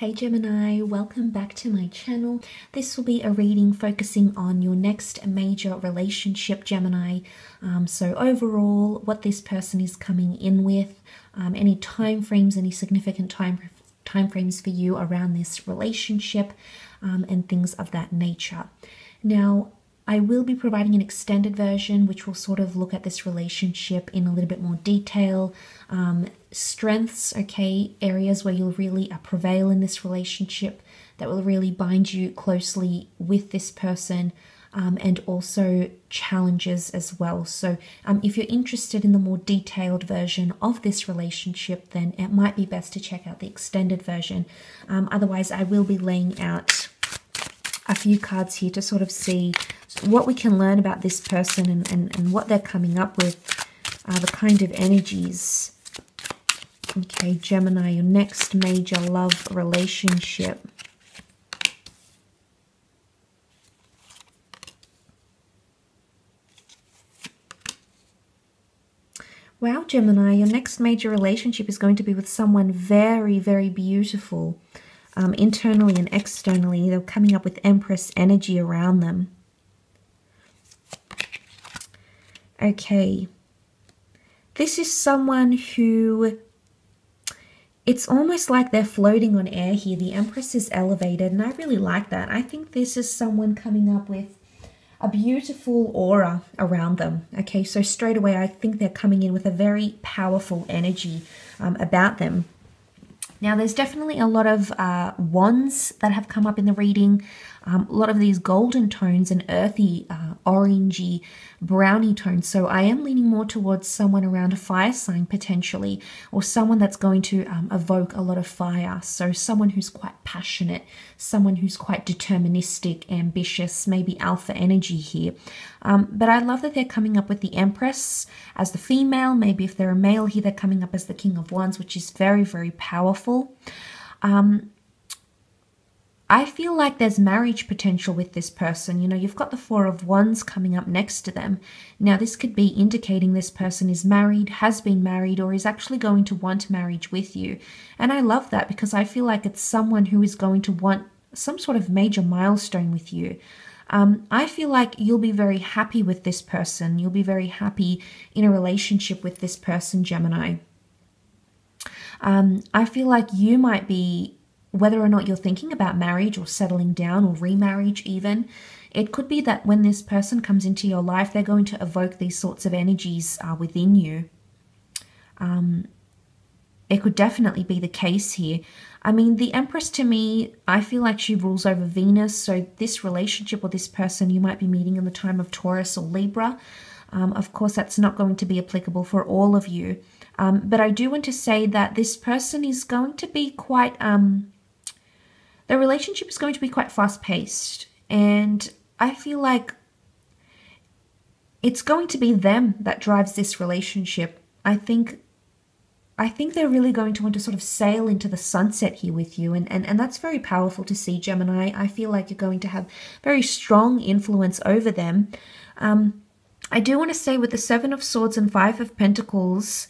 Hey Gemini, welcome back to my channel. This will be a reading focusing on your next major relationship, Gemini. So overall, what this person is coming in with, any time frames, any significant time frames for you around this relationship, and things of that nature. Now, I will be providing an extended version which will sort of look at this relationship in a little bit more detail. Strengths, okay, areas where you'll really prevail in this relationship that will really bind you closely with this person, and also challenges as well. So if you're interested in the more detailed version of this relationship, then it might be best to check out the extended version. Otherwise, I will be laying out a few cards here to sort of see what we can learn about this person and what they're coming up with, the kind of energies. Okay, Gemini, your next major love relationship. Wow, Gemini, your next major relationship is going to be with someone very, very beautiful. Internally and externally, they're coming up with Empress energy around them. Okay, this is someone who, it's almost like they're floating on air here. The Empress is elevated, and I really like that. I think this is someone coming up with a beautiful aura around them. Okay, so straight away, I think they're coming in with a very powerful energy about them. Now, there's definitely a lot of wands that have come up in the reading. A lot of these golden tones and earthy, orangey, browny tones. So I am leaning more towards someone around a fire sign potentially, or someone that's going to evoke a lot of fire. So someone who's quite passionate, someone who's quite deterministic, ambitious, maybe alpha energy here. But I love that they're coming up with the Empress as the female. Maybe if they're a male here, they're coming up as the King of Wands, which is very, very powerful. I feel like there's marriage potential with this person. You know, you've got the Four of Wands coming up next to them. Now, this could be indicating this person is married, has been married, or is actually going to want marriage with you. And I love that because I feel like it's someone who is going to want some sort of major milestone with you. I feel like you'll be very happy with this person. You'll be very happy in a relationship with this person, Gemini. I feel like you might be, whether or not you're thinking about marriage or settling down or remarriage even, it could be that when this person comes into your life, they're going to evoke these sorts of energies within you. It could definitely be the case here. I mean, the Empress to me, I feel like she rules over Venus. So this relationship or this person you might be meeting in the time of Taurus or Libra. Of course, that's not going to be applicable for all of you. But I do want to say that this person is going to be quite... the relationship is going to be quite fast-paced, and I feel like it's going to be them that drives this relationship. I think they're really going to want to sort of sail into the sunset here with you, and that's very powerful to see, Gemini. I feel like you're going to have very strong influence over them. I do want to say with the Seven of Swords and Five of Pentacles,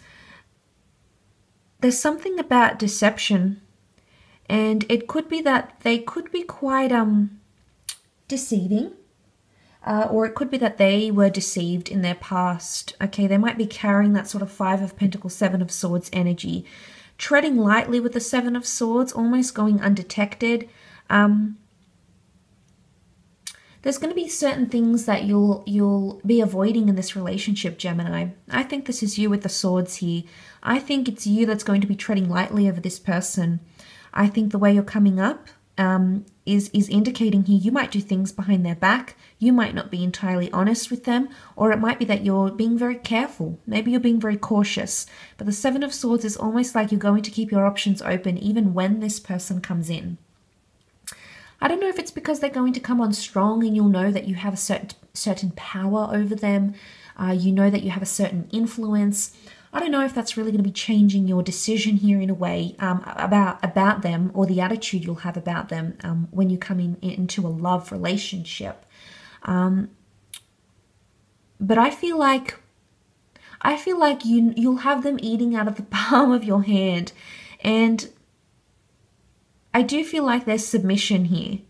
there's something about deception. And it could be that they could be quite deceiving, or it could be that they were deceived in their past. Okay, they might be carrying that sort of Five of Pentacles, Seven of Swords energy, treading lightly with the Seven of Swords, almost going undetected. There's going to be certain things that you'll be avoiding in this relationship, Gemini. I think this is you with the swords here. I think it's you that's going to be treading lightly over this person. I think the way you're coming up is indicating here you might do things behind their back. You might not be entirely honest with them, or it might be that you're being very careful. Maybe you're being very cautious. But the Seven of Swords is almost like you're going to keep your options open even when this person comes in. I don't know if it's because they're going to come on strong and you'll know that you have a certain power over them. You know that you have a certain influence. I don't know if that's really going to be changing your decision here in a way about them, or the attitude you'll have about them when you come into a love relationship. But I feel like you'll have them eating out of the palm of your hand, and I do feel like there's submission here.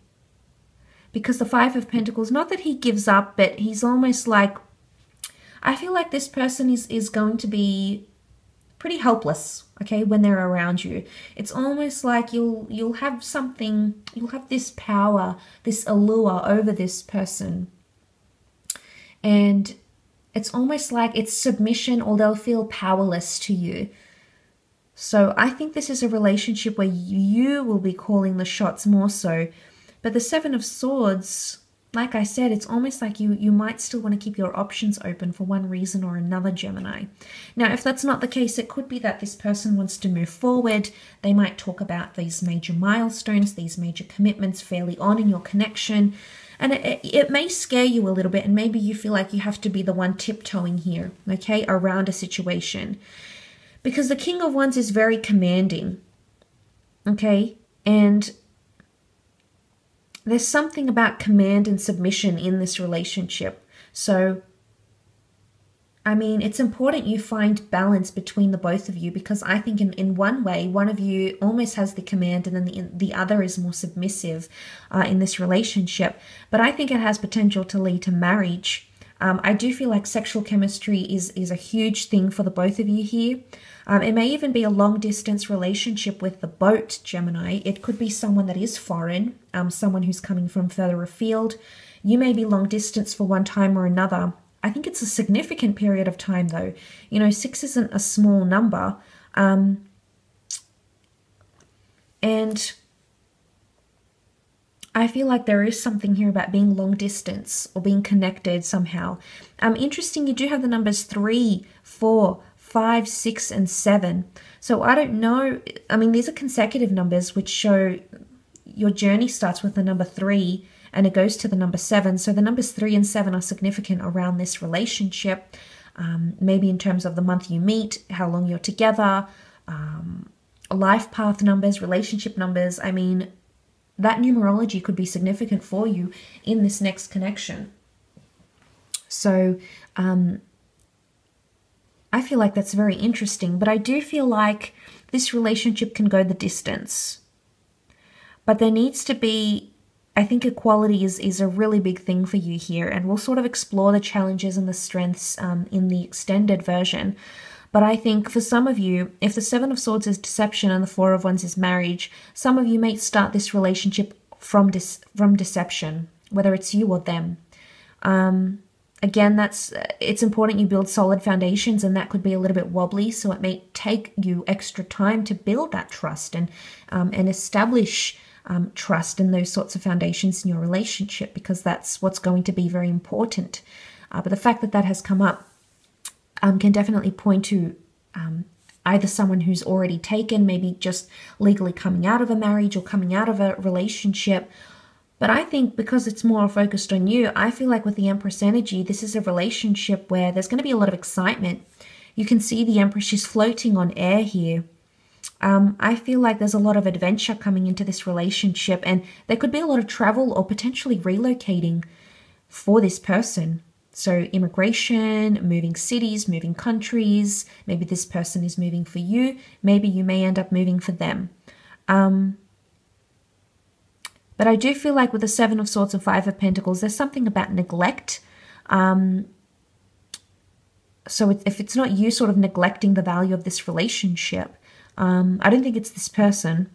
Because the Five of Pentacles, not that he gives up, but he's almost like, I feel like this person is going to be pretty helpless, okay, when they're around you. It's almost like you'll have something, you'll have this power, this allure over this person. And it's almost like it's submission, or they'll feel powerless to you. So I think this is a relationship where you will be calling the shots more so. But the Seven of Swords, like I said, it's almost like you might still want to keep your options open for one reason or another, Gemini. Now, if that's not the case, it could be that this person wants to move forward. They might talk about these major milestones, these major commitments fairly on in your connection. And it may scare you a little bit, and maybe you feel like you have to be the one tiptoeing here, okay, around a situation. Because the King of Wands is very commanding, okay? And there's something about command and submission in this relationship. So, I mean, it's important you find balance between the both of you, because I think in one way, one of you almost has the command and then the other is more submissive in this relationship. But I think it has potential to lead to marriage. I do feel like sexual chemistry is a huge thing for the both of you here. It may even be a long-distance relationship with the boat, Gemini. It could be someone that is foreign, someone who's coming from further afield. You may be long-distance for one time or another. I think it's a significant period of time, though. You know, 6 isn't a small number. And I feel like there is something here about being long distance or being connected somehow. Interesting, you do have the numbers 3, 4, 5, 6, and 7. So I don't know. I mean, these are consecutive numbers which show your journey starts with the number 3 and it goes to the number 7. So the numbers 3 and 7 are significant around this relationship. Maybe in terms of the month you meet, how long you're together, life path numbers, relationship numbers. I mean, that numerology could be significant for you in this next connection. So I feel like that's very interesting, but I do feel like this relationship can go the distance. But there needs to be, I think equality is a really big thing for you here, and we'll sort of explore the challenges and the strengths in the extended version. But I think for some of you, if the Seven of Swords is deception and the Four of Wands is marriage, some of you may start this relationship from deception, whether it's you or them. Again, it's important you build solid foundations, and that could be a little bit wobbly, so it may take you extra time to build that trust and establish trust in those sorts of foundations in your relationship, because that's what's going to be very important. But the fact that that has come up can definitely point to either someone who's already taken, maybe just legally coming out of a marriage or coming out of a relationship. But I think because it's more focused on you, I feel like with the Empress energy, this is a relationship where there's going to be a lot of excitement. You can see the Empress, she's floating on air here. I feel like there's a lot of adventure coming into this relationship, and there could be a lot of travel or potentially relocating for this person. So immigration, moving cities, moving countries. Maybe this person is moving for you. Maybe you may end up moving for them. But I do feel like with the Seven of Swords and Five of Pentacles, there's something about neglect. So if it's not you sort of neglecting the value of this relationship, I don't think it's this person.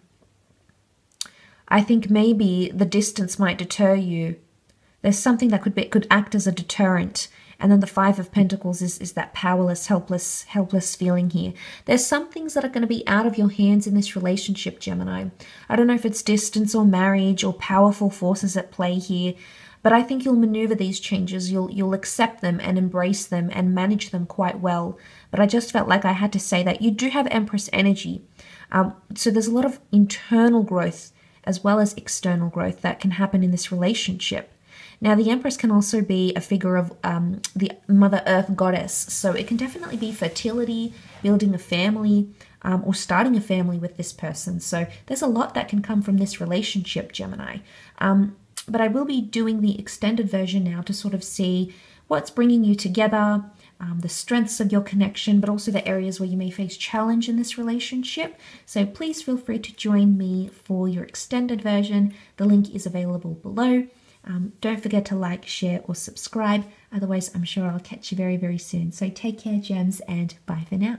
I think maybe the distance might deter you. There's something that could act as a deterrent. And then the Five of Pentacles is that powerless, helpless feeling here. There's some things that are going to be out of your hands in this relationship, Gemini. I don't know if it's distance or marriage or powerful forces at play here, but I think you'll maneuver these changes. You'll accept them and embrace them and manage them quite well. But I just felt like I had to say that. You do have Empress energy. So there's a lot of internal growth as well as external growth that can happen in this relationship. Now, the Empress can also be a figure of the Mother Earth goddess. So it can definitely be fertility, building a family, or starting a family with this person. So there's a lot that can come from this relationship, Gemini. But I will be doing the extended version now to sort of see what's bringing you together, the strengths of your connection, but also the areas where you may face challenge in this relationship. So please feel free to join me for your extended version. The link is available below. Don't forget to like, share, or subscribe. Otherwise, I'm sure I'll catch you very, very soon. So take care, gems, and bye for now.